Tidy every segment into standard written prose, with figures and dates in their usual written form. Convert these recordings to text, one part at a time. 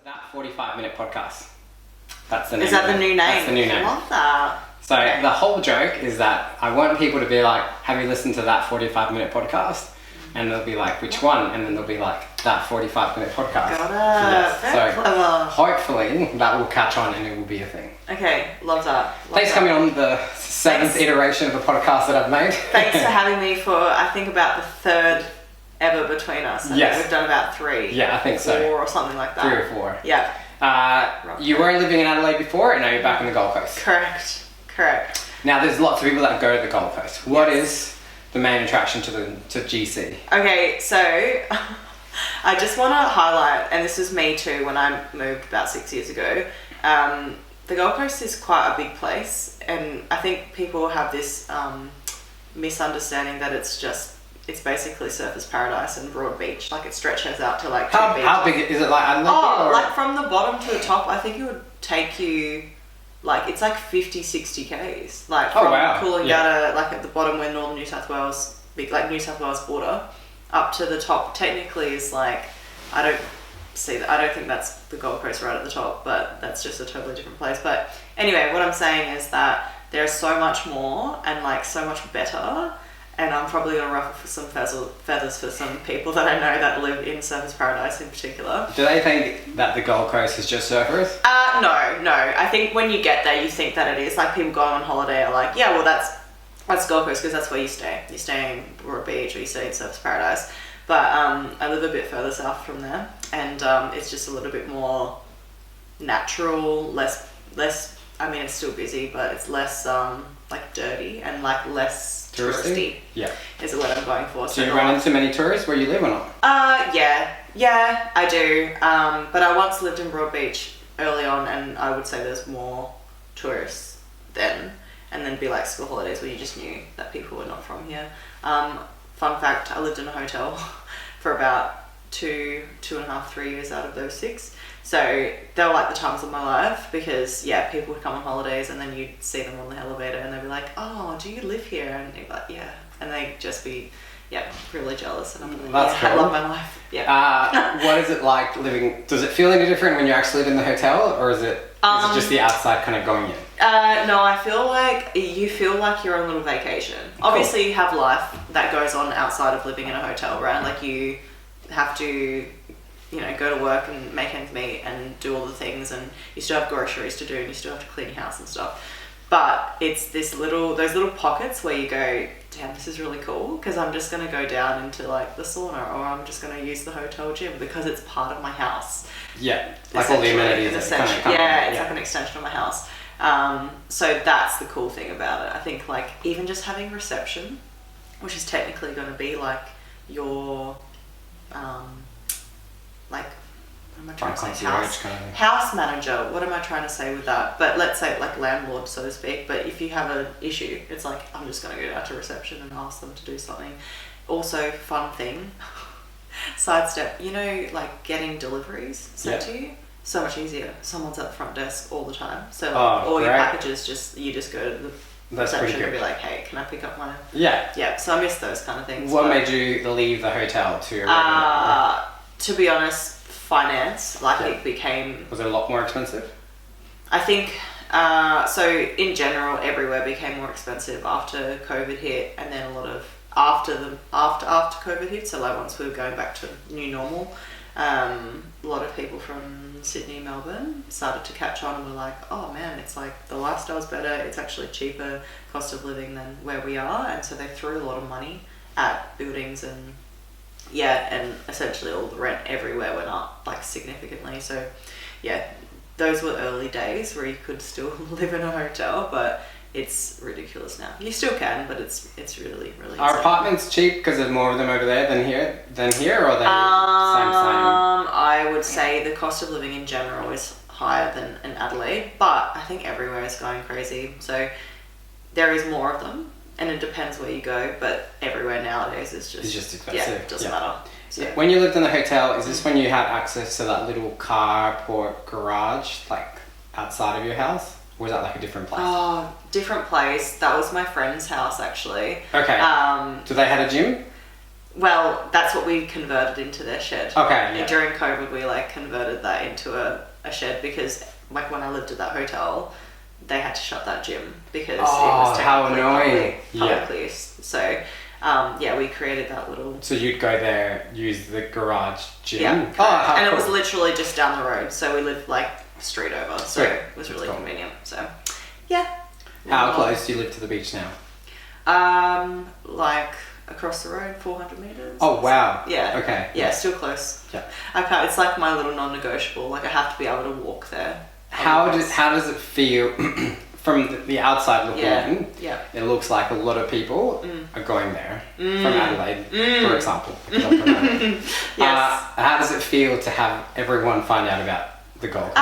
That 45-minute podcast. That's the name. Is that the new name? That's the new name. I love that. So the whole joke is that I want people to be like, have you listened to that 45-minute podcast? And they'll be like, which one? And then they'll be like, that 45-minute podcast. Got it. Yes. Very So clever. hopefully that will catch on and it will be a thing. Okay, love that. Thanks for coming on the seventh iteration of a podcast that I've made. Thanks for having me for, I think, about the third ever between us. I think we've done about 3. Yeah, I think so. 4 or something like that. 3 or 4. Yeah. You were living in Adelaide before and now you're back on the Gold Coast. Correct. Now there's lots of people that go to the Gold Coast. What is the main attraction to GC? Okay, so I just want to highlight, and this was me too when I moved about 6 years ago, the Gold Coast is quite a big place, and I think people have this misunderstanding that it's basically surfers paradise and broad beach. Like it stretches out to like how big is it, like Adelaide? Oh, like from the bottom to the top, I think it would take you like, it's like 50-60 k's. Like from Coolangatta, like at the bottom where northern New South Wales, like New South Wales border, up to the top technically is like, I don't think that's the Gold Coast right at the top, but that's just a totally different place. But anyway, what I'm saying is that there's so much more and like so much better. And I'm probably going to ruffle for some feathers for some people that I know that live in Surfers Paradise in particular. Do they think that the Gold Coast is just surfers? No. I think when you get there, you think that it is. Like people going on holiday are like, yeah, well that's Gold Coast because that's where you stay. You stay in Broad Beach or you stay in Surfers Paradise. But I live a bit further south from there, and it's just a little bit more natural, less. I mean, it's still busy, but it's less like dirty and like less touristy. Yeah, is the word I'm going for. Do you run into many tourists where you live or not? Yeah, I do. But I once lived in Broad Beach early on, and I would say there's more tourists then, and then be like school holidays where you just knew that people were not from here. Fun fact, I lived in a hotel for about 2.5, 3 years out of those 6. So they were like the times of my life because people would come on holidays and then you'd see them on the elevator and they'd be like, oh, do you live here? And you'd be like, yeah. And they'd just be, really jealous. And I'm like, cool. I love my life. Yeah. What is it like living, does it feel any different when you actually live in the hotel, or is it just the outside kind of going in? No, I feel like you feel like you're on a little vacation. Cool. Obviously you have life that goes on outside of living in a hotel, right? Like you have to, go to work and make ends meet and do all the things, and you still have groceries to do and you still have to clean your house and stuff. But it's those little pockets where you go, damn, this is really cool because I'm just going to go down into like the sauna, or I'm just going to use the hotel gym because it's part of my house. Yeah, like all the amenities. It's like an extension of my house. So that's the cool thing about it. I think like even just having reception, which is technically going to be like your like, what am I trying to say? House manager. What am I trying to say with that? But let's say like landlord, so to speak. But if you have an issue, it's like, I'm just going to go down to reception and ask them to do something. Also, fun thing, sidestep, like getting deliveries sent to you, so much easier. Someone's at the front desk all the time. So all your packages, you just go to the reception and be like, hey, can I pick up my... Yeah, so I miss those kind of things. What made you leave the hotel to... to be honest, finance, it became... Was it a lot more expensive? I think, so in general, everywhere became more expensive after COVID hit, and then a lot of, after COVID hit, so like once we were going back to new normal, a lot of people from Sydney, Melbourne started to catch on and were like, oh man, it's like the lifestyle's better, it's actually cheaper cost of living than where we are, and so they threw a lot of money at buildings and essentially all the rent everywhere went up like significantly. So those were early days where you could still live in a hotel, but it's ridiculous now. You still can, but it's really, really Are apartments cheap because there's more of them over there than here, or are they same? I would say the cost of living in general is higher than in Adelaide, but I think everywhere is going crazy. So there is more of them. And it depends where you go, but everywhere nowadays is just... It's just expensive. Yeah, it doesn't matter. So. When you lived in the hotel, is this when you had access to that little carport garage, like outside of your house? Or was that like a different place? Oh, different place. That was my friend's house, actually. Okay. Do they have a gym? Well, that's what we converted into their shed. Okay, yeah. During COVID, we like converted that into a shed because like when I lived at that hotel, they had to shut that gym because it was how annoying. public use. So, we created that little... So you'd go there, use the garage gym? Yeah. Oh, and cool. it was literally just down the road. So we lived like street over. So Sweet. it was really Cool. convenient. So, yeah. How close do you live to the beach now? Like across the road, 400 meters. Oh, wow. Yeah. Okay. Yeah, still close. Yeah. I can't. It's like my little non-negotiable. Like I have to be able to walk there. How does it feel from the outside looking in? Yeah. It looks like a lot of people are going there from Adelaide, for example. Yes. How does it feel to have everyone find out about the Gold Coast?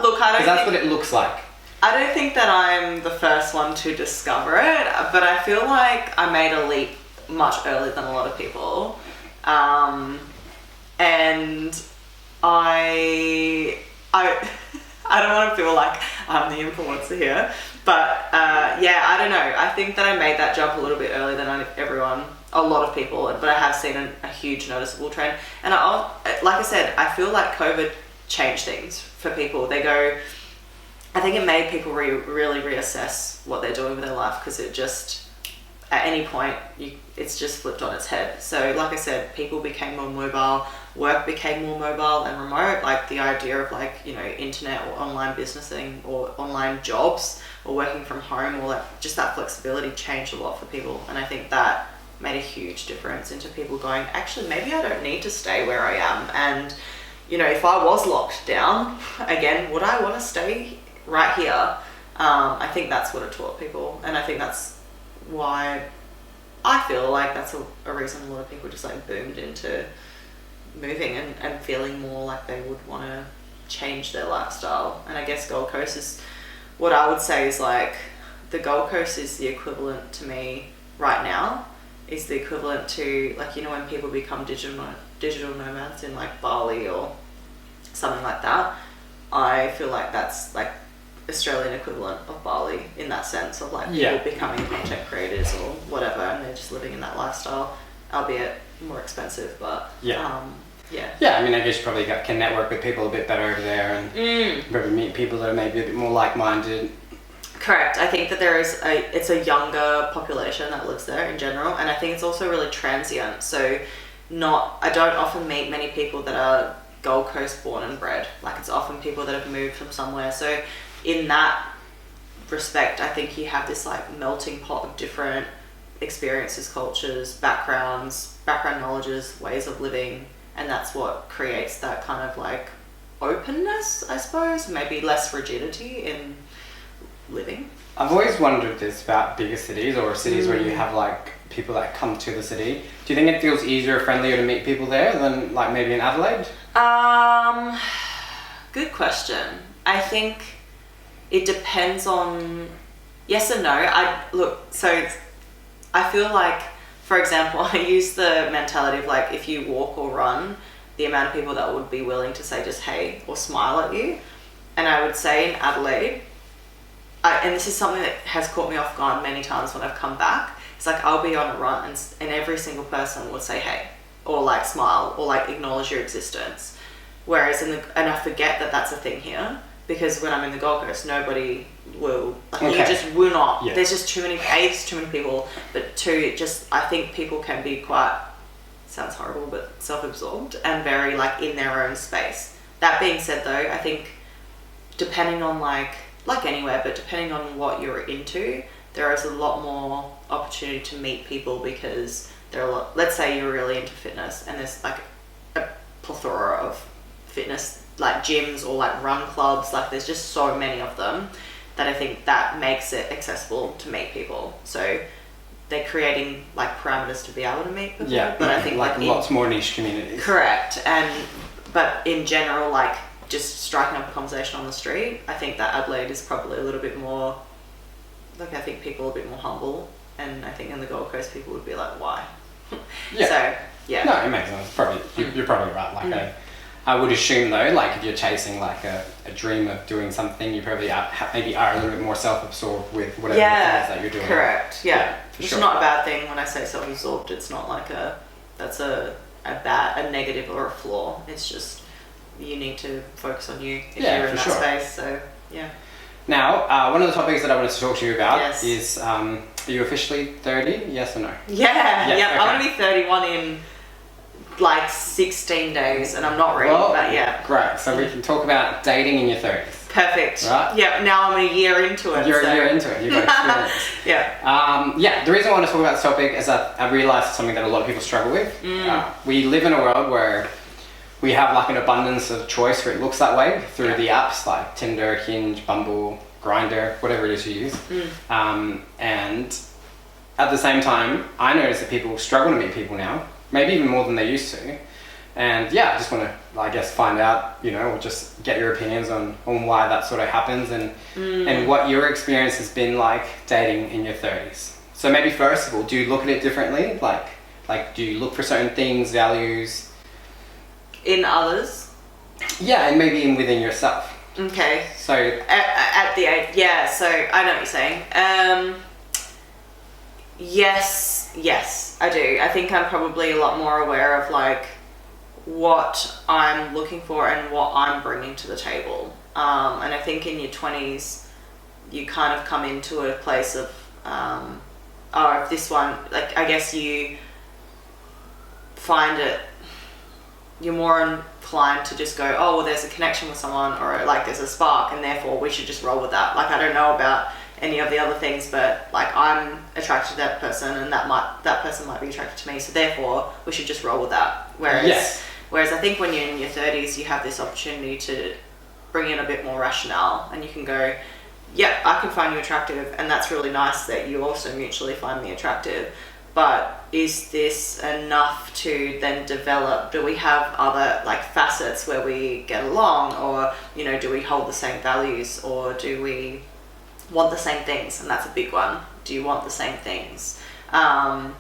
Look, I don't. Because that's what it looks like. I don't think that I'm the first one to discover it, but I feel like I made a leap much earlier than a lot of people, and I don't want to feel like I'm the influencer here, but I don't know. I think that I made that jump a little bit earlier than a lot of people, but I have seen a huge noticeable trend. And like I said, I feel like COVID changed things for people. I think it made people really reassess what they're doing with their life because it just, at any point, it's just flipped on its head. So like I said, people became more mobile, work became more mobile and remote, like the idea of like, internet or online businessing or online jobs or working from home or like just that flexibility changed a lot for people. And I think that made a huge difference into people going, actually, maybe I don't need to stay where I am. And, if I was locked down, again, would I want to stay right here? I think that's what it taught people. And I think that's why I feel like that's a reason a lot of people just like boomed into moving and feeling more like they would want to change their lifestyle. And I guess Gold Coast is what I would say is like the Gold Coast is the equivalent to me right now, is the equivalent to like, when people become digital nomads in like Bali or something like that. I feel like that's like Australian equivalent of Bali in that sense of like people becoming content creators or whatever, and they're just living in that lifestyle, albeit more expensive, but I mean, I guess you probably can network with people a bit better over there and probably meet people that are maybe a bit more like-minded. Correct. I think that it's a younger population that lives there in general, and I think it's also really transient. So I don't often meet many people that are Gold Coast born and bred. Like it's often people that have moved from somewhere. So in that respect, I think you have this like melting pot of different experiences, cultures, background knowledges, ways of living, and that's what creates that kind of like openness, I suppose, maybe less rigidity in living. I've always wondered this about bigger cities or cities where you have like people that come to the city. Do you think it feels easier or friendlier to meet people there than like maybe in Adelaide? Good question. I think it depends on yes and no. So I feel like, for example, I use the mentality of like if you walk or run, the amount of people that would be willing to say just hey or smile at you. And I would say in Adelaide, and this is something that has caught me off guard many times when I've come back, it's like I'll be on a run and every single person would say hey or like smile or like acknowledge your existence. Whereas and I forget that that's a thing here, because when I'm in the Gold Coast, nobody will, you just will not. Yeah. There's just too many people, but two, I think people can be quite, sounds horrible, but self-absorbed and very like in their own space. That being said though, I think depending on like anywhere, but depending on what you're into, there is a lot more opportunity to meet people because there are let's say you're really into fitness and there's like a plethora of fitness like gyms or like run clubs, like there's just so many of them that I think that makes it accessible to meet people. So they're creating like parameters to be able to meet people. Yeah, but I think like lots more niche communities. Correct. But in general, like just striking up a conversation on the street, I think that Adelaide is probably a little bit more, like I think people are a bit more humble, and I think in the Gold Coast people would be like, why? Yeah. So, yeah. No, it makes sense. You're probably right. Like I would assume though, like if you're chasing like a dream of doing something, you probably maybe are a little bit more self-absorbed with whatever it is that you're doing. Correct. Yeah. For Which sure. is not a bad thing when I say self-absorbed. It's not like that's a negative or a flaw. It's just you need to focus on you if you're in that space. So yeah. Now, one of the topics that I wanted to talk to you about Yes. is, are you officially 30? Yes or no? Yeah. Yeah, Yep. okay. I'm gonna be 31 in like 16 days, and I'm not ready, but yeah. Great. So we can talk about dating in your 30s. Perfect. Right. Yep. Now I'm a year into it. You're so. a year into it. You've got experience. Yeah. The reason I want to talk about this topic is that I realised it's something that a lot of people struggle with. We live in a world where we have like an abundance of choice, or it looks that way through the apps like Tinder, Hinge, Bumble, Grindr, whatever it is you use. And at the same time, I notice that people struggle to meet people now, maybe even more than they used to. And yeah, I just want to, I guess, find out, or just get your opinions on why that sort of happens and what your experience has been like dating in your 30s. So maybe first of all, do you look at it differently? Like do you look for certain things, values? In others? Yeah, and maybe even within yourself. Okay. So at the age, yeah. So I know what you're saying. Yes, I do. I think I'm probably a lot more aware of like what I'm looking for and what I'm bringing to the table. And I think in your 20s, you kind of come into a place of, if this one, like I guess you find it, you're more inclined to just go, oh, well, there's a connection with someone, or like there's a spark, and therefore we should just roll with that. Like I don't know about any of the other things, but like I'm attracted to that person, and that person might be attracted to me, so therefore we should just roll with that. Whereas I think when you're in your 30s, you have this opportunity to bring in a bit more rationale, and you can go, yep, I can find you attractive, and that's really nice that you also mutually find me attractive. But is this enough to then develop? Do we have other like facets where we get along, or do we hold the same values, or do we want the same things? And that's a big one. Do you want the same things? I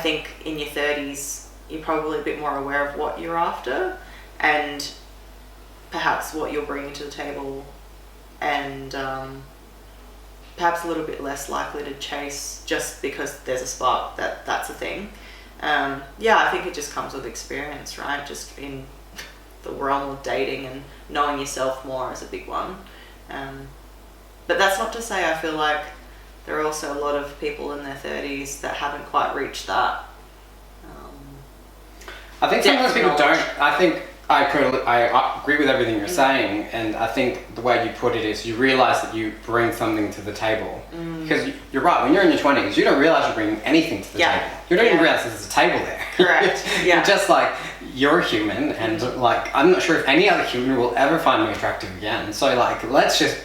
think in your 30s, you're probably a bit more aware of what you're after, and perhaps what you're bringing to the table, and perhaps a little bit less likely to chase just because there's a spark. That's a thing. I think it just comes with experience, right? Just in the realm of dating and knowing yourself more is a big one. But that's not to say I feel like there are also a lot of people in their 30s that haven't quite reached that. I think sometimes people don't. I think I agree with everything you're saying, and I think the way you put it is you realise that you bring something to the table. Because you're right, when you're in your 20s, you don't realise you're bringing anything to the table. You don't even realise there's a table there. Correct. Yeah. You're just like, you're human, and like, I'm not sure if any other human will ever find me attractive again. So like, let's just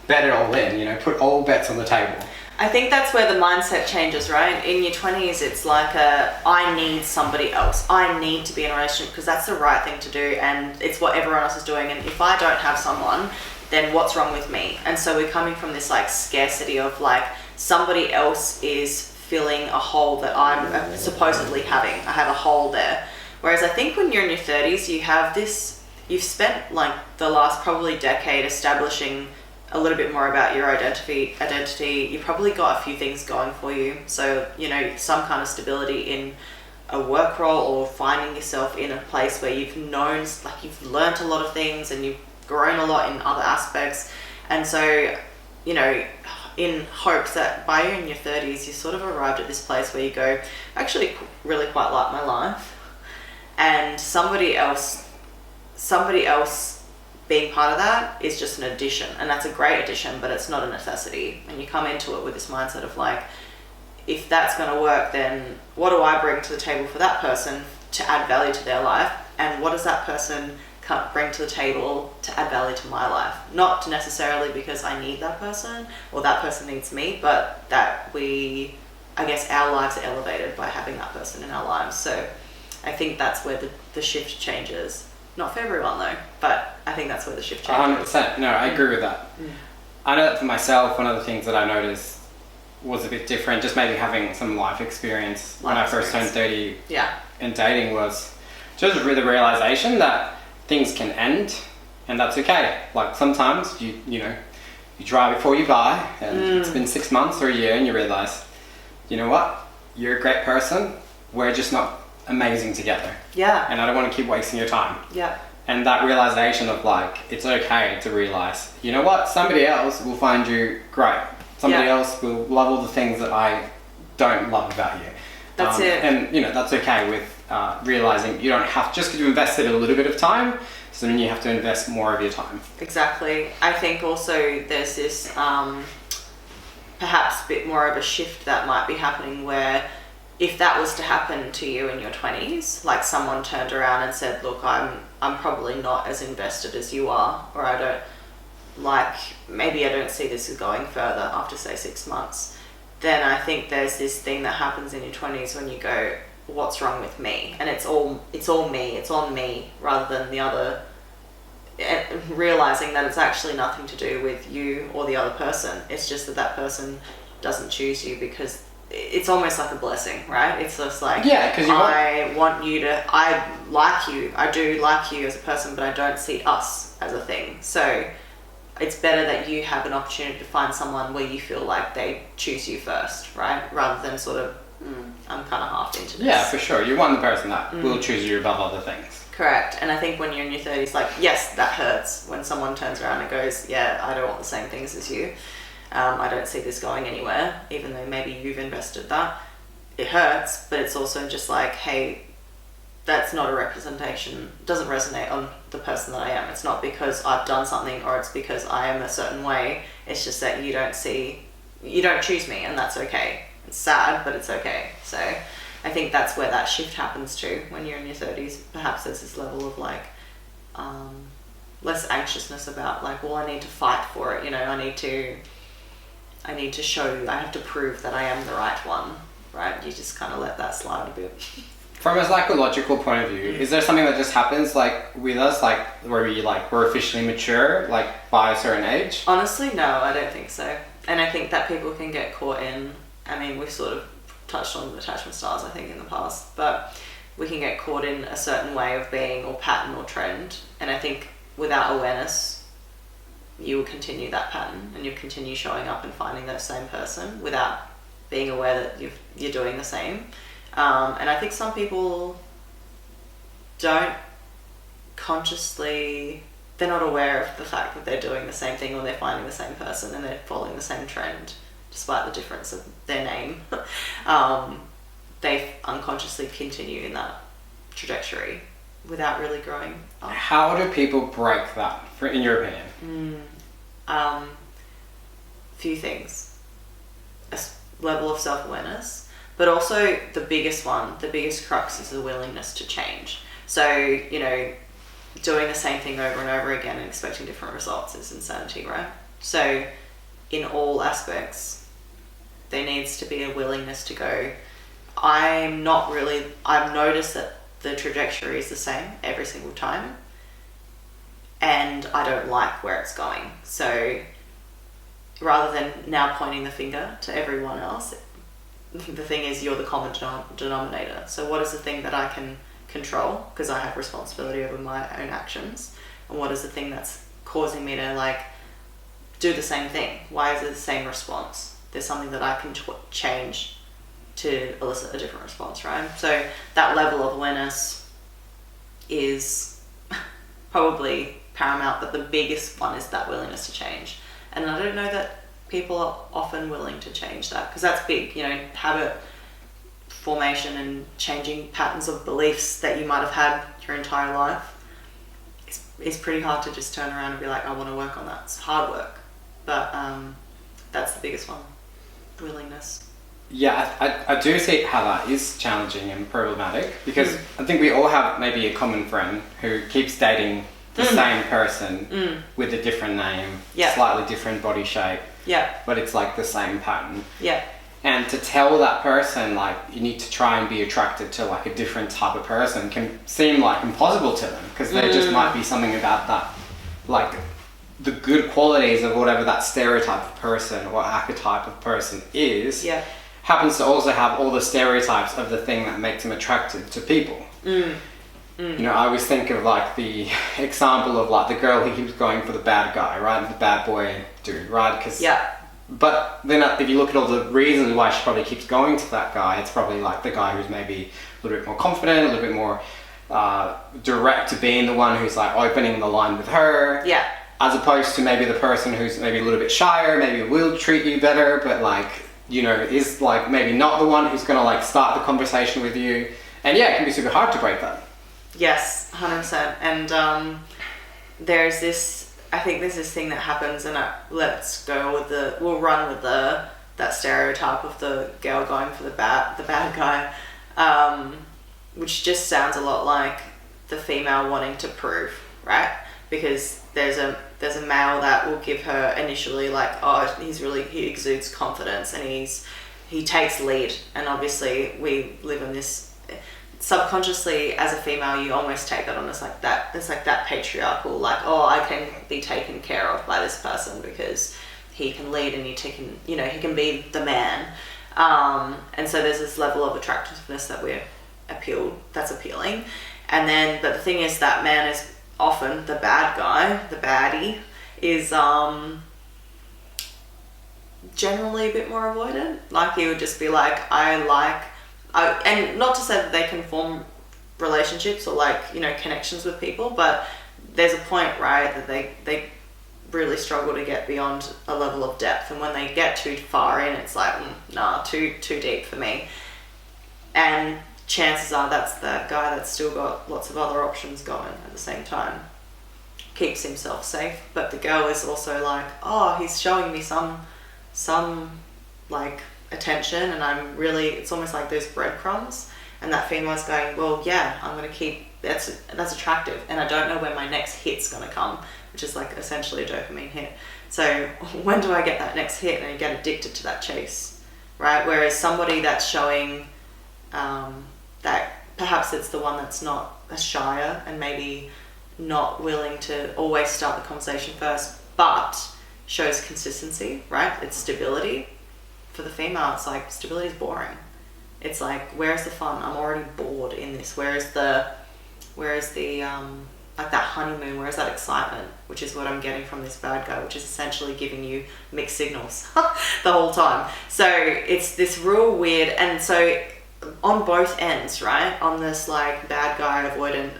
bet it all in, put all bets on the table. I think that's where the mindset changes, right? In your 20s, it's like I need somebody else. I need to be in a relationship because that's the right thing to do, and it's what everyone else is doing. And if I don't have someone, then what's wrong with me? And so we're coming from this like scarcity of like somebody else is filling a hole that I'm supposedly having. I have a hole there. Whereas I think when you're in your 30s, you've spent like the last probably decade establishing a little bit more about your identity. You've probably got a few things going for you. So, some kind of stability in a work role, or finding yourself in a place where you've learnt a lot of things and you've grown a lot in other aspects. And so, in hopes that by in your 30s, you sort of arrived at this place where you go, I actually really quite like my life. And somebody else being part of that is just an addition, and that's a great addition, but it's not a necessity. And you come into it with this mindset of like, if that's going to work, then what do I bring to the table for that person to add value to their life, and what does that person bring to the table to add value to my life? Not necessarily because I need that person or that person needs me, but that our lives are elevated by having that person in our lives. So I think that's where the shift changes. Not for everyone though, but I think that's where the shift changes. 100%. No, I agree with that. I know that for myself, one of the things that I noticed was a bit different, just maybe having some life experience when I first turned 30 in dating, was just the realization that things can end, and that's okay. Like sometimes you try before you buy, and it's been 6 months or a year, and you realize, you know what, you're a great person, we're just not amazing together. Yeah. And I don't want to keep wasting your time. Yeah. And that realization of like, it's okay to realize, you know what, somebody else will find you great. Somebody else will love all the things that I don't love about you. That's it. And you know, that's okay with realizing you don't have, just because you invested a little bit of time, so then you have to invest more of your time. Exactly. I think also there's this perhaps a bit more of a shift that might be happening where if that was to happen to you in your 20s, like someone turned around and said, look, I'm probably not as invested as you are, or maybe I don't see this as going further after say 6 months, then I think there's this thing that happens in your 20s when you go, what's wrong with me? And it's all me, it's on me, rather than the other, realizing that it's actually nothing to do with you or the other person. It's just that person doesn't choose you because it's almost like a blessing, right? It's just like, because I do like you as a person, but I don't see us as a thing. So it's better that you have an opportunity to find someone where you feel like they choose you first, right? Rather than sort of, I'm kind of half into this. Yeah, for sure. You want the person that will choose you above other things. Correct. And I think when you're in your 30s, like, yes, that hurts when someone turns around and goes, yeah, I don't want the same things as you. I don't see this going anywhere, even though maybe you've invested that. It hurts, but it's also just like, hey, that's not a representation, doesn't resonate on the person that I am. It's not because I've done something or it's because I am a certain way. It's just that you don't choose me, and that's okay. It's sad, but it's okay. So I think that's where that shift happens too when you're in your 30s. Perhaps there's this level of like less anxiousness about like, well, I need to fight for it, you know, I need to show, I have to prove that I am the right one, right? You just kind of let that slide a bit. From a psychological point of view, is there something that just happens like with us, like where we're officially mature, like by a certain age? Honestly, no, I don't think so. And I think that people can get caught in, I mean, we've sort of touched on attachment styles, I think, in the past, but we can get caught in a certain way of being or pattern or trend. And I think without awareness, you will continue that pattern and you'll continue showing up and finding that same person without being aware that you're doing the same. And I think some people don't consciously, they're not aware of the fact that they're doing the same thing or they're finding the same person and they're following the same trend despite the difference of their name. They unconsciously continue in that trajectory without really growing up. How do people break that, in your opinion? Few things. A level of self-awareness, but also the biggest crux is the willingness to change. So, you know, doing the same thing over and over again and expecting different results is insanity, right? So in all aspects, there needs to be a willingness to go, I've noticed that the trajectory is the same every single time and I don't like where it's going. So rather than now pointing the finger to everyone else, the thing is you're the common denominator. So what is the thing that I can control because I have responsibility over my own actions, and what is the thing that's causing me to like do the same thing? Why is it the same response? There's something that I can change to elicit a different response, right? So that level of awareness is probably paramount, but the biggest one is that willingness to change. And I don't know that people are often willing to change that, because that's big, you know, habit formation and changing patterns of beliefs that you might have had your entire life. It's pretty hard to just turn around and be like, I want to work on that. It's hard work, but that's the biggest one, willingness. Yeah, I do see how that is challenging and problematic, because I think we all have maybe a common friend who keeps dating the same person with a different name, slightly different body shape, but it's like the same pattern. And to tell that person like you need to try and be attracted to like a different type of person can seem like impossible to them, because there just might be something about that, like the good qualities of whatever that stereotype of person or archetype of person is, happens to also have all the stereotypes of the thing that makes them attracted to people. You know, I always think of like the example of like the girl who keeps going for the bad guy, right? The bad boy dude, right? But then if you look at all the reasons why she probably keeps going to that guy, it's probably like the guy who's maybe little bit more confident, a little bit more direct to being the one who's like opening the line with her. Yeah. As opposed to maybe the person who's maybe a little bit shyer, maybe will treat you better, but like, you know, is like maybe not the one who's gonna like start the conversation with you. And yeah, it can be super hard to break that. Yes, 100%. And there's this, I think there's this thing that happens, and we'll run with that stereotype of the girl going for the bad guy, which just sounds a lot like the female wanting to prove, right? Because there's a male that will give her initially like, oh, he exudes confidence and he takes lead, and obviously we live in this subconsciously as a female, you almost take that on as like that. It's like that patriarchal, like, oh, I can be taken care of by this person because he can lead and he can be the man. And so there's this level of attractiveness that that's appealing. And then, but the thing is that man is often the bad guy, the baddie, is generally a bit more avoidant. Like he would just be like, and not to say that they can form relationships or like, you know, connections with people, but there's a point, right, that they really struggle to get beyond a level of depth, and when they get too far in, it's like, nah, too deep for me. And chances are that's the guy that's still got lots of other options going at the same time. Keeps himself safe, but the girl is also like, oh, he's showing me some like attention, and I'm really, it's almost like those breadcrumbs, and that female's going, well, yeah, I'm going to keep, that's attractive, and I don't know when my next hit's going to come, which is like essentially a dopamine hit. So when do I get that next hit? And you get addicted to that chase, right? Whereas somebody that's showing that perhaps it's the one that's not as shyer and maybe not willing to always start the conversation first, but shows consistency, right? It's stability. For the female, it's like, stability is boring. It's like, where's the fun? I'm already bored in this. Where's the like that honeymoon, where's that excitement, which is what I'm getting from this bad guy, which is essentially giving you mixed signals the whole time. So it's this real weird, and so on both ends, right? On this like bad guy avoidant,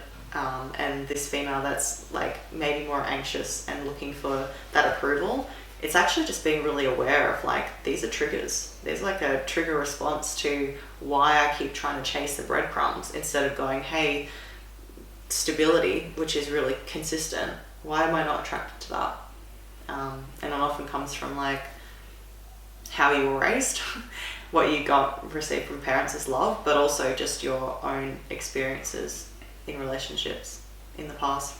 and this female that's like maybe more anxious and looking for that approval, it's actually just being really aware of like, these are triggers. There's like a trigger response to why I keep trying to chase the breadcrumbs instead of going, hey, stability, which is really consistent, why am I not attracted to that? And it often comes from like how you were raised, what you received from parents as love, but also just your own experiences in relationships in the past.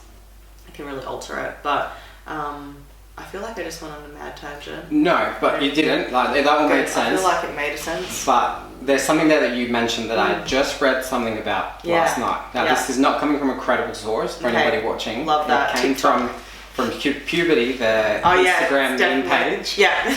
It can really alter it, but I feel like I just went on a mad tangent. No, but you didn't. Like, that one made sense. I feel like it made sense. But there's something there that you mentioned that I just read something about last night. Now, this is not coming from a credible source for anybody watching. Love that. It came from Puberty, the Instagram meme page. Yeah.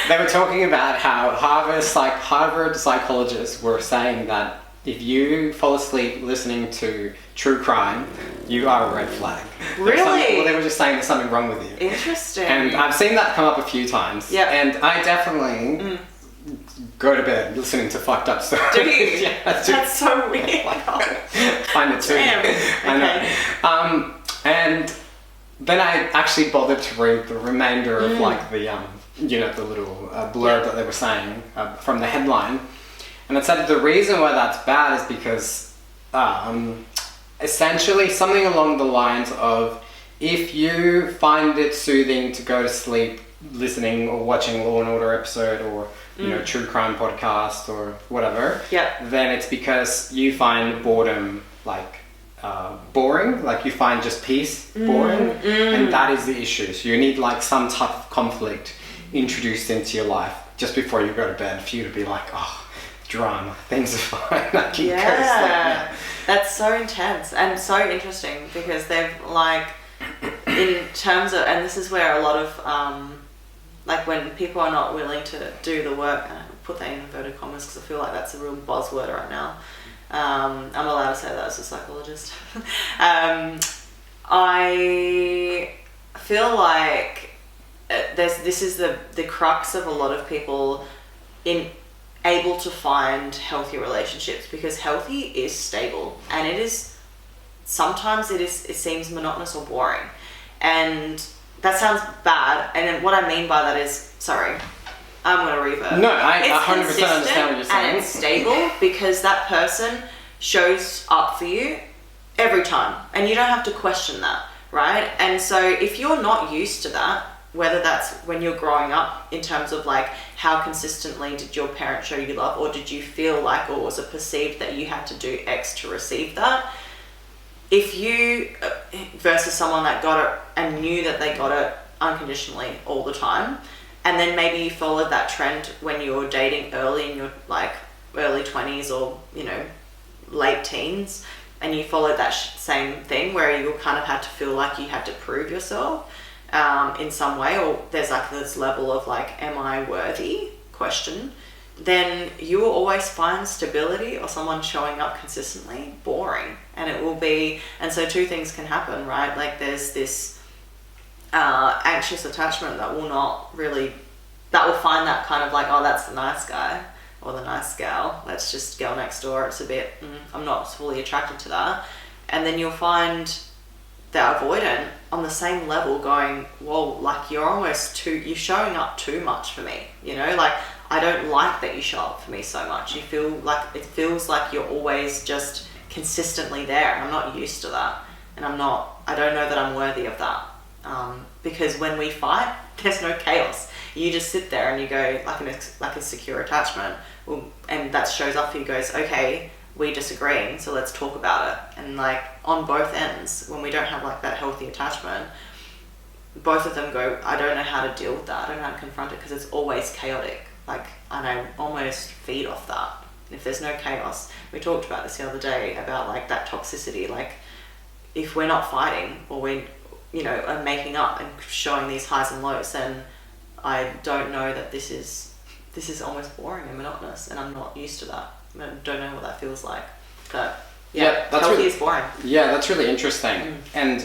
They were talking about how Harvard psychologists were saying that if you fall asleep listening to true crime, you are a red flag. Really? They were just saying there's something wrong with you. Interesting. And I've seen that come up a few times. Yeah. And I definitely go to bed listening to fucked up stories. Do you? Yeah, that's so weird. Find it too. Damn. Okay. I know. And then I actually bothered to read the remainder of like the the little blurb that they were saying from the headline. And it said the reason why that's bad is because essentially something along the lines of, if you find it soothing to go to sleep listening or watching Law and Order episode or true crime podcast or whatever, then it's because you find boredom like boring, like you find just peace boring, and that is the issue. So you need like some type of conflict introduced into your life just before you go to bed for you to be like, oh, drama, things are fine, I can go to sleep now. That's so intense and so interesting, because they've like, in terms of, and this is where a lot of like when people are not willing to do the work, and I put that in inverted commas because I feel like that's a real buzzword right now. I'm allowed to say that as a psychologist. I feel like this is the crux of a lot of people able to find healthy relationships, because healthy is stable, and it is sometimes it seems monotonous or boring, and that sounds bad. And then what I mean by that is, sorry, I'm gonna revert. No, I it's 100% consistent understand what you're saying. and it's stable because that person shows up for you every time, and you don't have to question that, right? And so if you're not used to that, whether that's when you're growing up in terms of like how consistently did your parents show you love, or did you feel like, or was it perceived that you had to do X to receive that? If you, versus someone that got it and knew that they got it unconditionally all the time, and then maybe you followed that trend when you were dating early in your like early 20s or, you know, late teens, and you followed that same thing where you kind of had to feel like you had to prove yourself in some way, or there's like this level of like, am I worthy question, then you will always find stability or someone showing up consistently boring. And it will be, and so two things can happen, right? Like there's this anxious attachment that will not really, that will find that kind of like, oh, that's the nice guy or the nice gal, let's just go next door, it's a bit, I'm not fully attracted to that. And then you'll find the avoidant on the same level going, well, like you're showing up too much for me, you know, like I don't like that you show up for me so much. You feel like, it feels like you're always just consistently there, and I'm not used to that, and I don't know that I'm worthy of that, because when we fight, there's no chaos. You just sit there and you go like a secure attachment, and that shows up for you, goes, okay, we disagreeing, so let's talk about it. And like on both ends, when we don't have like that healthy attachment, both of them go, I don't know how to deal with that, I don't know how to confront it, because it's always chaotic. Like, and I almost feed off that. If there's no chaos, we talked about this the other day about like that toxicity. Like if we're not fighting, or we, you know, are making up and showing these highs and lows, then I don't know that this is almost boring and monotonous, and I'm not used to that. I don't know what that feels like. But yeah, that's healthy really, is boring. Yeah, that's really interesting. And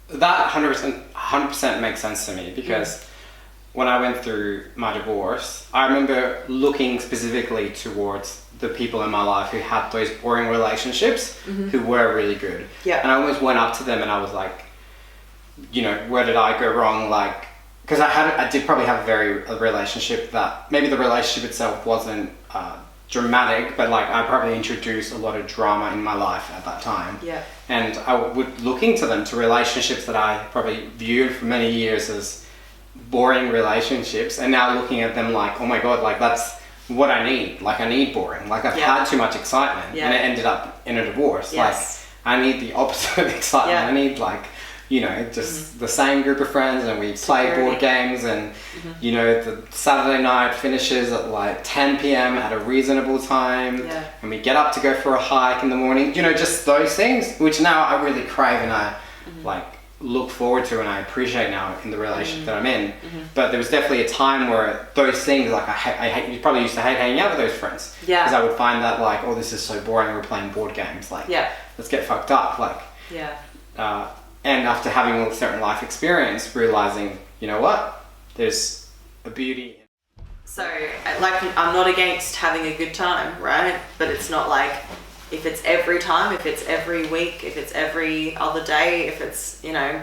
that 100% makes sense to me, because when I went through my divorce, I remember looking specifically towards the people in my life who had those boring relationships, who were really good. Yeah. And I almost went up to them and I was like, you know, where did I go wrong? Like, because I did probably have a relationship that maybe the relationship itself wasn't dramatic, but like I probably introduced a lot of drama in my life at that time. Yeah. And I would look into them, to relationships that I probably viewed for many years as boring relationships, and now looking at them like, oh my god, like that's what I need. Like I need boring. Like I've had too much excitement, and it ended up in a divorce. Yes. Like I need the opposite of excitement. I need like, you know, just the same group of friends, and we play board games, and you know, the Saturday night finishes at like 10 p.m. at a reasonable time, and we get up to go for a hike in the morning, you know, just those things, which now I really crave, and I like look forward to, and I appreciate now in the relationship that I'm in. But there was definitely a time where those things, like I hate, you probably used to hate hanging out with those friends, because I would find that like, oh, this is so boring, we're playing board games, like let's get fucked up, like and after having a certain life experience, realizing, you know what, there's a beauty. So like, I'm not against having a good time, right? But it's not like, if it's every time, if it's every week, if it's every other day, if it's, you know,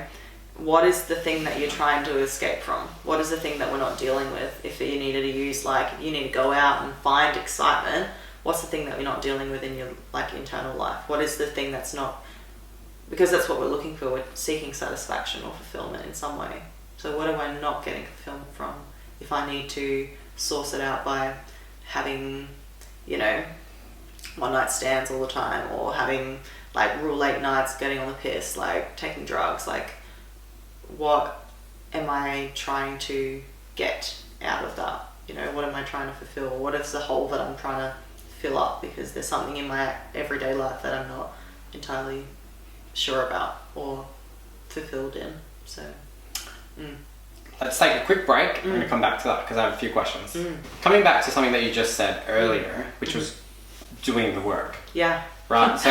what is the thing that you're trying to escape from? What is the thing that we're not dealing with? If you needed to use, like, you need to go out and find excitement, what's the thing that we're not dealing with in your, like, internal life? What is the thing that's not, because that's what we're looking for, we're seeking satisfaction or fulfillment in some way. So what am I not getting fulfillment from if I need to source it out by having, you know, one night stands all the time, or having like real late nights, getting on the piss, like taking drugs? Like, what am I trying to get out of that? You know, what am I trying to fulfill? What is the hole that I'm trying to fill up? Because there's something in my everyday life that I'm not entirely sure about or fulfilled in. So let's take a quick break. I'm going to come back to that because I have a few questions. Coming back to something that you just said earlier, which was doing the work. Yeah. Right, so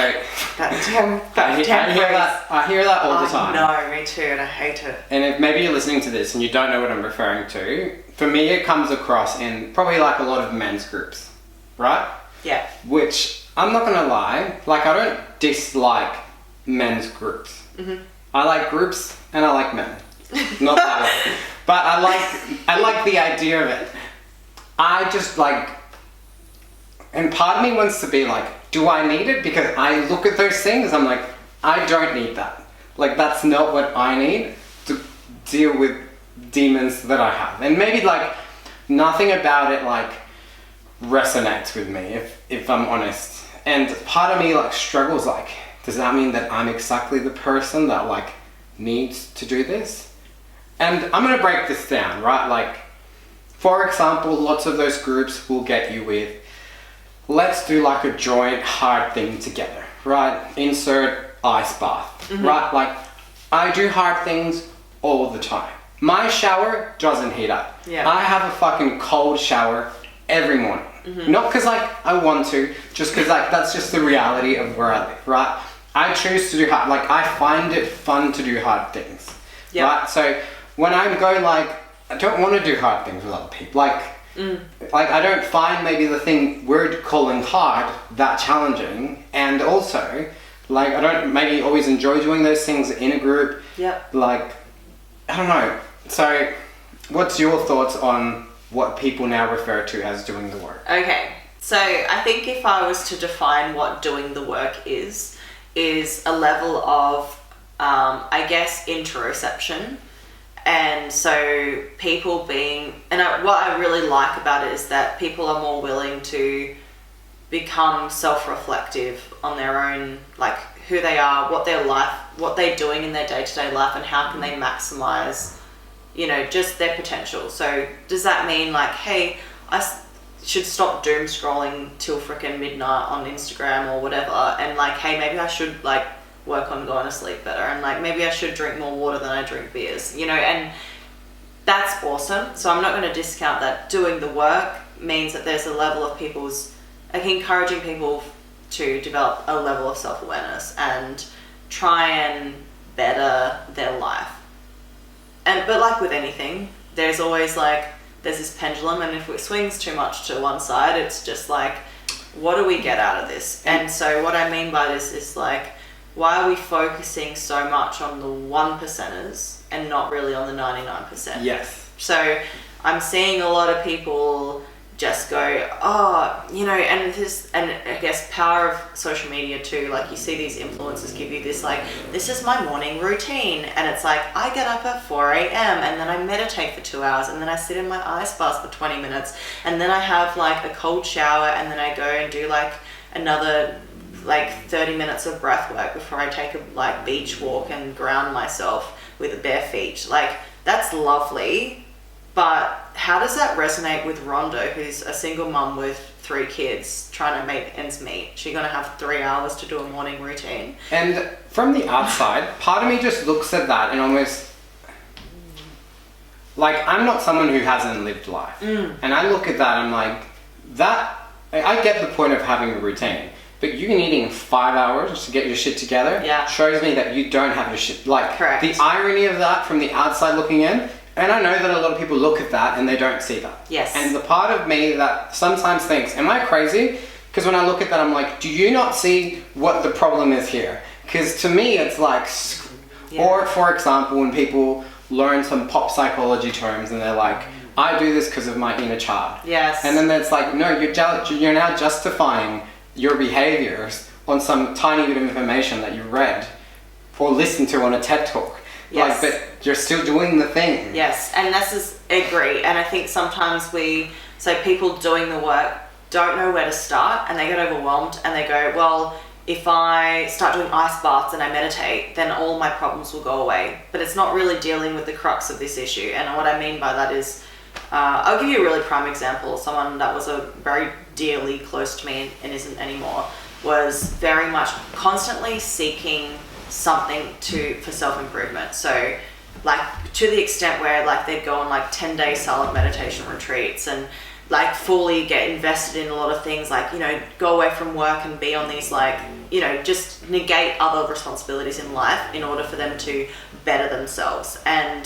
that damn I hear that all the time. No, me too, and I hate it. And if maybe you're listening to this and you don't know what I'm referring to, for me it comes across in probably like a lot of men's groups. right? Yeah. Which, I'm not gonna lie, like, I don't dislike men's groups. Mm-hmm. I like groups and I like men. Not that way. But I like the idea of it. I just like, and part of me wants to be like, do I need it? Because I look at those things, I'm like, I don't need that. Like, that's not what I need to deal with demons that I have. And maybe like, nothing about it like resonates with me, if I'm honest. And part of me like struggles like, does that mean that I'm exactly the person that like needs to do this? And I'm gonna break this down, right? Like, for example, lots of those groups will get you with, let's do like a joint hard thing together, right? Insert ice bath, right? Like, I do hard things all the time. My shower doesn't heat up. Yeah. I have a fucking cold shower every morning. Not because like I want to, just because like that's just the reality of where I live, right? I choose to do hard, like I find it fun to do hard things, right? So when I'm going like, I don't want to do hard things with other people, like I don't find maybe the thing we're calling hard that challenging, and also like I don't maybe always enjoy doing those things in a group. Like, I don't know. So what's your thoughts on what people now refer to as doing the work? Okay, so I think if I was to define what doing the work is a level of, I guess, interoception. And so people being, and what I really like about it is that people are more willing to become self-reflective on their own, like who they are, what they're doing in their day-to-day life, and how can they maximize, you know, just their potential. So does that mean like, hey, should stop doom scrolling till frickin' midnight on Instagram or whatever, and like, hey, maybe I should like work on going to sleep better, and like maybe I should drink more water than I drink beers, you know, and that's awesome. So I'm not going to discount that. Doing the work means that there's a level of encouraging people to develop a level of self-awareness and try and better their life. But like with anything, there's always like, there's this pendulum, and if it swings too much to one side, it's just like, what do we get out of this? And so what I mean by this is like, why are we focusing so much on the 1%ers and not really on the 99%? Yes. So I'm seeing a lot of people just go, oh, you know, and I guess power of social media too, like you see these influencers give you this like, this is my morning routine, and it's like, I get up at 4 a.m. and then I meditate for 2 hours, and then I sit in my ice bath for 20 minutes, and then I have like a cold shower, and then I go and do like another like 30 minutes of breath work before I take a like beach walk and ground myself with bare feet. Like, that's lovely. But how does that resonate with Rhonda, who's a single mum with 3 kids trying to make ends meet? She's going to have 3 hours to do a morning routine. And from the outside, part of me just looks at that and almost, like, I'm not someone who hasn't lived life. And I look at that and I'm like, I get the point of having a routine. But you needing 5 hours to get your shit together shows me that you don't have your shit. Like, correct. The irony of that from the outside looking in, and I know that a lot of people look at that and they don't see that. Yes. And the part of me that sometimes thinks, am I crazy? Because when I look at that, I'm like, do you not see what the problem is here? Because to me, it's like, or for example, when people learn some pop psychology terms and they're like, I do this because of my inner child. Yes. And then it's like, no, you're now justifying your behaviors on some tiny bit of information that you read or listened to on a TED Talk. Yes. Like, but you're still doing the thing. Yes, and this is agree. And I think sometimes people doing the work don't know where to start, and they get overwhelmed and they go, well, if I start doing ice baths and I meditate, then all my problems will go away. But it's not really dealing with the crux of this issue. And what I mean by that is, I'll give you a really prime example. Someone that was very dearly close to me and isn't anymore was very much constantly seeking something for self-improvement. So like to the extent where like they'd go on like 10-day silent meditation retreats and like fully get invested in a lot of things, like, you know, go away from work and be on these like, you know, just negate other responsibilities in life in order for them to better themselves. And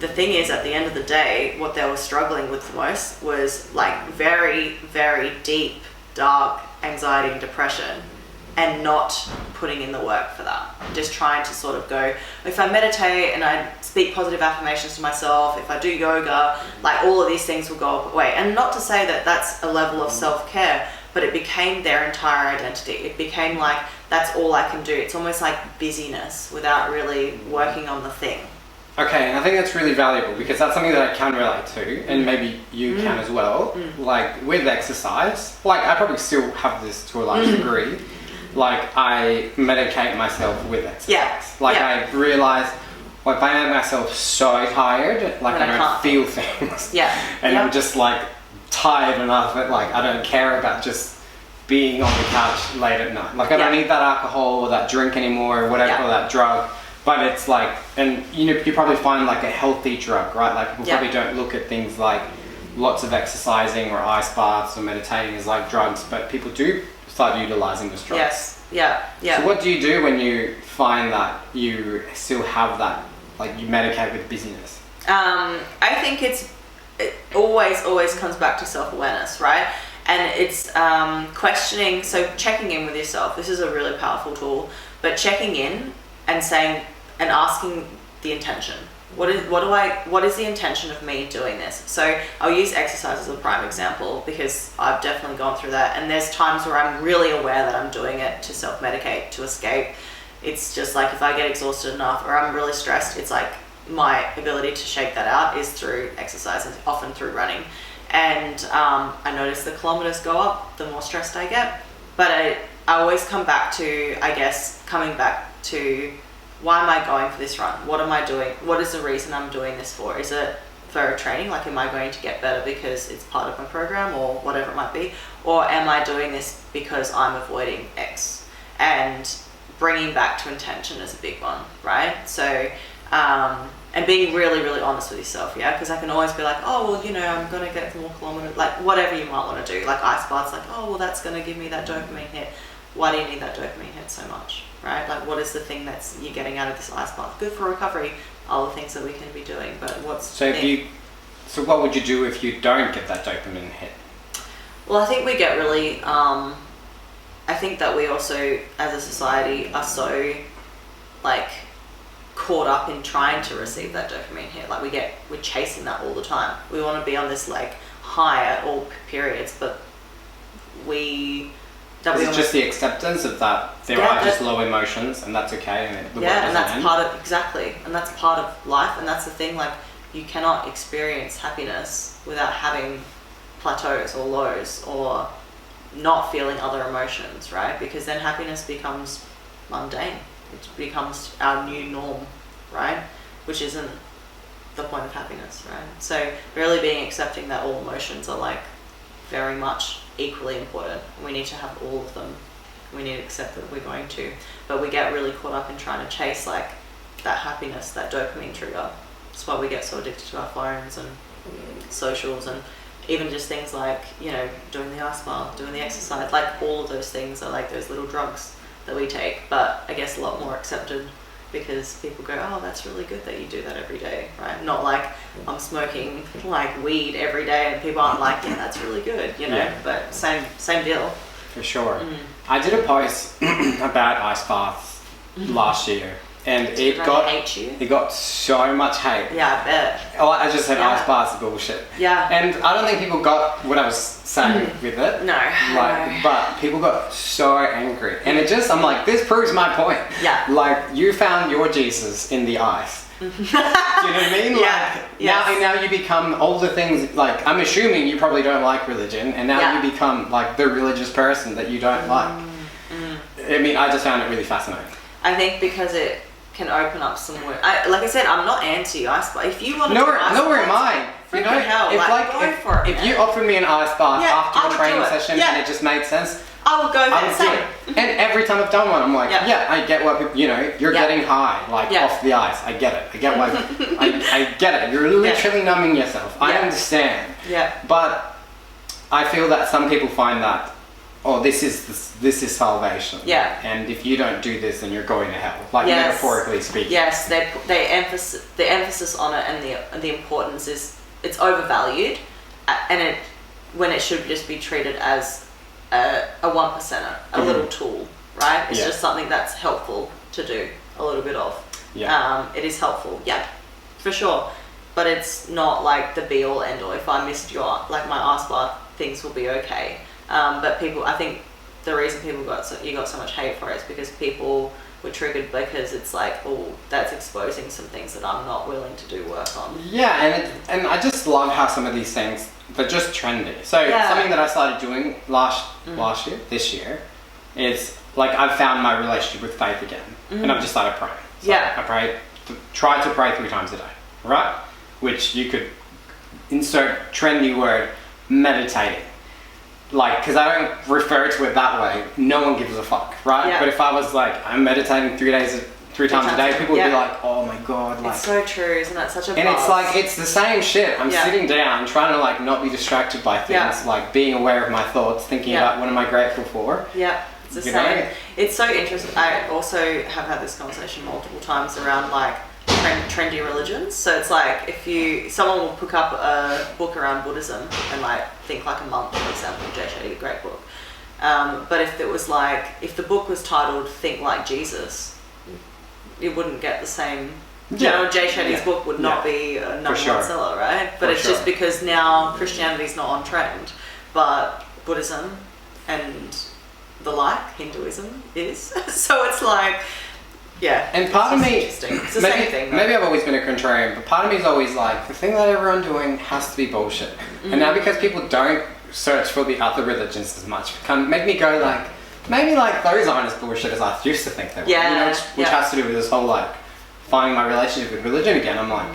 the thing is, at the end of the day, what they were struggling with the most was like very, very deep dark anxiety and depression and not putting in the work for that. Just trying to sort of go, if I meditate and I speak positive affirmations to myself, if I do yoga, like all of these things will go away. And not to say that that's a level of self-care, but it became their entire identity. It became like, that's all I can do. It's almost like busyness without really working on the thing. Okay, and I think that's really valuable because that's something that I can relate to, and maybe you can as well. Like with exercise, like I probably still have this to a large degree. Like I medicate myself with exercise. Yeah. Like I realize, like I make myself so tired, like I don't feel things. Yeah. And I'm just like tired enough that like I don't care about just being on the couch late at night. Like I don't need that alcohol or that drink anymore or whatever, or that drug. But it's like, and you know, you probably find like a healthy drug, right? Like people probably don't look at things like lots of exercising or ice baths or meditating as like drugs, but people do start utilizing this drugs. Yes. Yeah. So what do you do when you find that you still have that, like you medicate with busyness? I think it always comes back to self-awareness, right? And it's questioning, so checking in with yourself. This is a really powerful tool, but checking in and saying and asking the intention. What is the intention of me doing this? So I'll use exercise as a prime example because I've definitely gone through that, and there's times where I'm really aware that I'm doing it to self-medicate, to escape. It's just like if I get exhausted enough or I'm really stressed, it's like my ability to shake that out is through exercise, and often through running. And I notice the kilometers go up the more stressed I get, but I always come back to, I guess, coming back to, why am I going for this run? What am I doing? What is the reason I'm doing this for? Is it for training? Like, am I going to get better because it's part of my program or whatever it might be? Or am I doing this because I'm avoiding X? And bringing back to intention is a big one, right? So, and being really, really honest with yourself, yeah? Because I can always be like, oh, well, you know, I'm going to get more kilometers, like whatever you might want to do. Like ice baths, like, oh, well, that's going to give me that dopamine hit. Why do you need that dopamine hit so much, right? Like, what is the thing that's you're getting out of this ice bath? Good for recovery, all the things that we can be doing, but what's so what would you do if you don't get that dopamine hit? Well, I think we get really, I think that we also, as a society, are so, like, caught up in trying to receive that dopamine hit. Like, we're chasing that all the time. We want to be on this, like, high at all periods, but it's just the acceptance of that there are just low emotions, and that's okay, and the work and that's end. part of, exactly, and that's part of life, and that's the thing, like, you cannot experience happiness without having plateaus or lows or not feeling other emotions, right? Because then happiness becomes mundane. It becomes our new norm, right? Which isn't the point of happiness, right? So really being accepting that all emotions are like very much equally important. We need to have all of them. We need to accept that we're going to, but we get really caught up in trying to chase like that happiness, that dopamine trigger. That's why we get so addicted to our phones and socials, and even just things like, you know, doing the ice bath, doing the exercise, like all of those things are like those little drugs that we take, but I guess a lot more accepted because people go, oh, that's really good that you do that every day, right? Not like I'm smoking like weed every day and people aren't like, yeah, that's really good, you know, but same deal. For sure. I did a post about ice baths last year, and it got so much hate. Yeah, I bet. Oh, I just said ice baths are bullshit. Yeah. And I don't think people got what I was saying with it. No. Like, but people got so angry, and it just, I'm like, this proves my point. Yeah. Like, you found your Jesus in the ice. Do you know what I mean? Like, now you become all the things, like, I'm assuming you probably don't like religion, and now you become like the religious person that you don't like. I mean, I just found it really fascinating. I think because it can open up some more. Like I said, I'm not anti ice bath. If you want to nor am I. You know, hell, if you offered me an ice bath after a training session and it just made sense, I would go there. Same. And every time I've done one, I'm like, I get what people, you know, you're getting high, like off the ice. I get it. I get what I get it. You're literally numbing yourself. I understand. Yeah. But I feel that some people find that, oh, this is salvation. Yeah. And if you don't do this, then you're going to hell. Like metaphorically speaking. Yes, the emphasis on it and the importance is, it's overvalued, and when it should just be treated as a one percenter, a little tool, right? It's Yeah. just something that's helpful to do a little bit of. Yeah. It is helpful, yeah, for sure. But it's not like the be all end all. If I missed my ice bath, things will be okay. But people, I think the reason you got so much hate for it is because people were triggered because it's like, oh, that's exposing some things that I'm not willing to do work on. Yeah, and I just love how some of these things, they're just trendy. So something that I started doing this year, is like I've found my relationship with faith again, and I've just started praying. So I try to pray 3 times a day, right? Which you could insert trendy word, meditating. Like, because I don't refer to it that way, no one gives a fuck, right? Yeah. But if I was like, I'm meditating 3 times a day, people would be like, oh my god, like. It's so true, isn't that such a buzz? And it's like, it's the same shit. I'm sitting down, trying to like not be distracted by things, like being aware of my thoughts, thinking about what am I grateful for. Yeah, it's the same. It's so interesting. I also have had this conversation multiple times around like trendy religions. So it's like if someone will pick up a book around Buddhism and like think like a monk, for example, Jay Shetty, a great book. But if the book was titled Think Like Jesus, it wouldn't get the same. You know, Jay Shetty's book would not be a number one seller, right? But it's just because now Christianity's not on trend, but Buddhism and the like, Hinduism is. So it's like, yeah. And part of me, it's the same thing. Maybe I've always been a contrarian, but part of me is always like, the thing that everyone's doing has to be bullshit. And now because people don't search for the other religions as much, can make me go like, maybe like those aren't as bullshit as I used to think they were. Yeah. You know, which has to do with this whole like, finding my relationship with religion again. I'm like,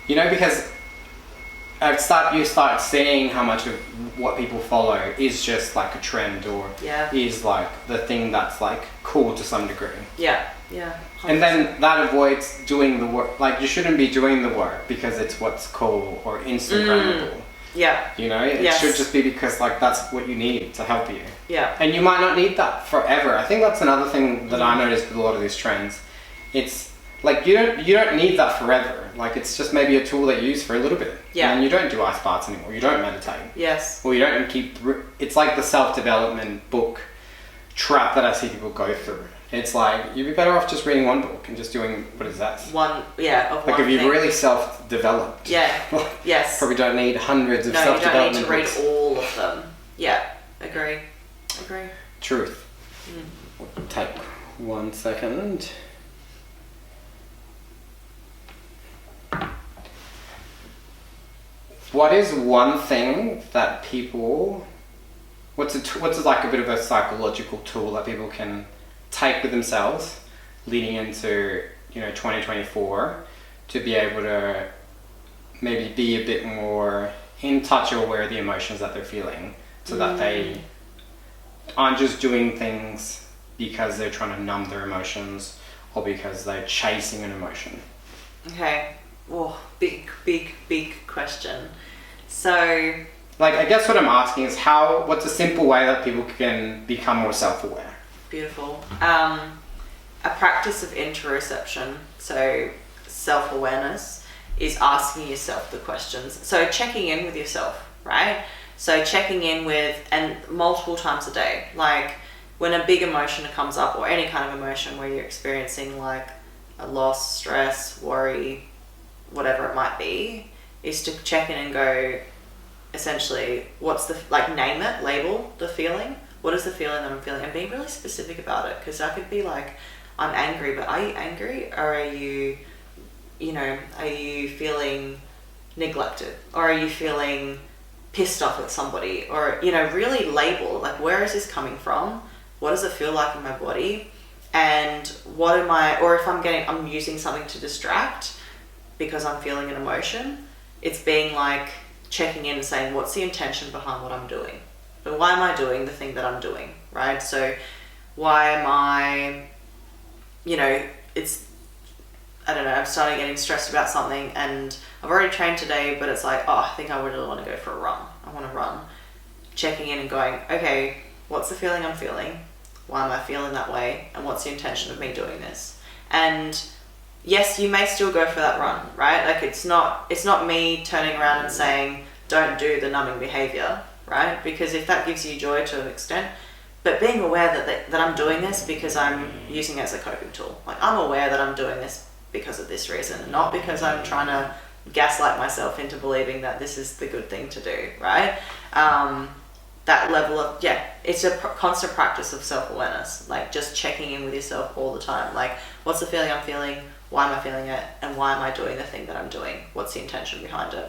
you know, because you start seeing how much of what people follow is just like a trend or is like the thing that's like cool to some degree. Yeah. 100%. And then that avoids doing the work. Like you shouldn't be doing the work because it's what's cool or Instagrammable. Yeah. You know, it should just be because like that's what you need to help you. Yeah. And you might not need that forever. I think that's another thing that I noticed with a lot of these trends. It's like you don't need that forever. Like it's just maybe a tool that you use for a little bit. Yeah. And you don't do ice baths anymore. You don't meditate. Yes. Or you don't keep. It's like the self-development book trap that I see people go through. It's like you'd be better off just reading one book and just doing what is that? Like if you've really self-developed. Yeah. Yes. Probably don't need hundreds of self-development books. No, you don't need to read all of them. Yeah. Agree. Truth. Take 1 second. What is one thing that people? What's like a bit of a psychological tool that people can take with themselves leading into 2024 to be able to maybe be a bit more in touch or aware of the emotions that they're feeling, so that they aren't just doing things because they're trying to numb their emotions or because they're chasing an emotion. Okay. Oh, big question. So, like, I guess what I'm asking is what's a simple way that people can become more self-aware? Beautiful. A practice of interoception, so self-awareness, is asking yourself the questions. So checking in with yourself, right? So checking in with, and multiple times a day, like when a big emotion comes up or any kind of emotion where you're experiencing like a loss, stress, worry, whatever it might be, is to check in and go, essentially, what's the, like name it, label the feeling. What is the feeling that I'm feeling? And being really specific about it, because I could be like, I'm angry, but are you angry? Or are you feeling neglected? Or are you feeling pissed off at somebody? Or, really label, like, where is this coming from? What does it feel like in my body? And what am I, or if I'm using something to distract because I'm feeling an emotion, it's being like checking in and saying, what's the intention behind what I'm doing? But why am I doing the thing that I'm doing, right? So why am I, I'm starting getting stressed about something and I've already trained today, but it's like, I think I really want to go for a run. I want to run. Checking in and going, okay, what's the feeling I'm feeling? Why am I feeling that way? And what's the intention of me doing this? And yes, you may still go for that run, right? Like it's not me turning around and saying, don't do the numbing behavior, right? Because if that gives you joy to an extent, but being aware that I'm doing this because I'm using it as a coping tool. Like, I'm aware that I'm doing this because of this reason, not because I'm trying to gaslight myself into believing that this is the good thing to do, right? That level of, it's a constant practice of self-awareness, like just checking in with yourself all the time. Like, what's the feeling I'm feeling? Why am I feeling it? And why am I doing the thing that I'm doing? What's the intention behind it?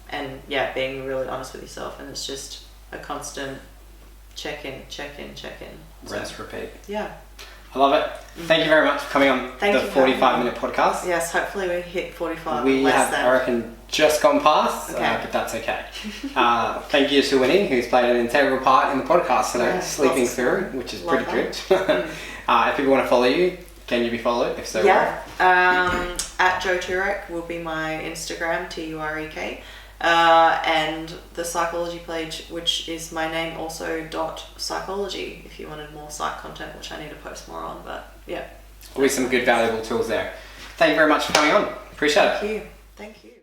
And being really honest with yourself. And it's just a constant check in. Rinse, repeat. Yeah. I love it. Thank you very much for coming on the 45-minute podcast. Yes, hopefully we hit 45. We have, I reckon, just gone past, but that's okay. Thank you to Winnie, who's played an integral part in the podcast today, sleeping through, which is pretty good. If people want to follow you, can you be followed? If so, where? At Joe Turek will be my Instagram, Turek. And the psychology page, which is my name also .psychology, if you wanted more psych content, which I need to post more on, but There'll be some good valuable tools there. Thank you very much for coming on. Appreciate it. Thank you.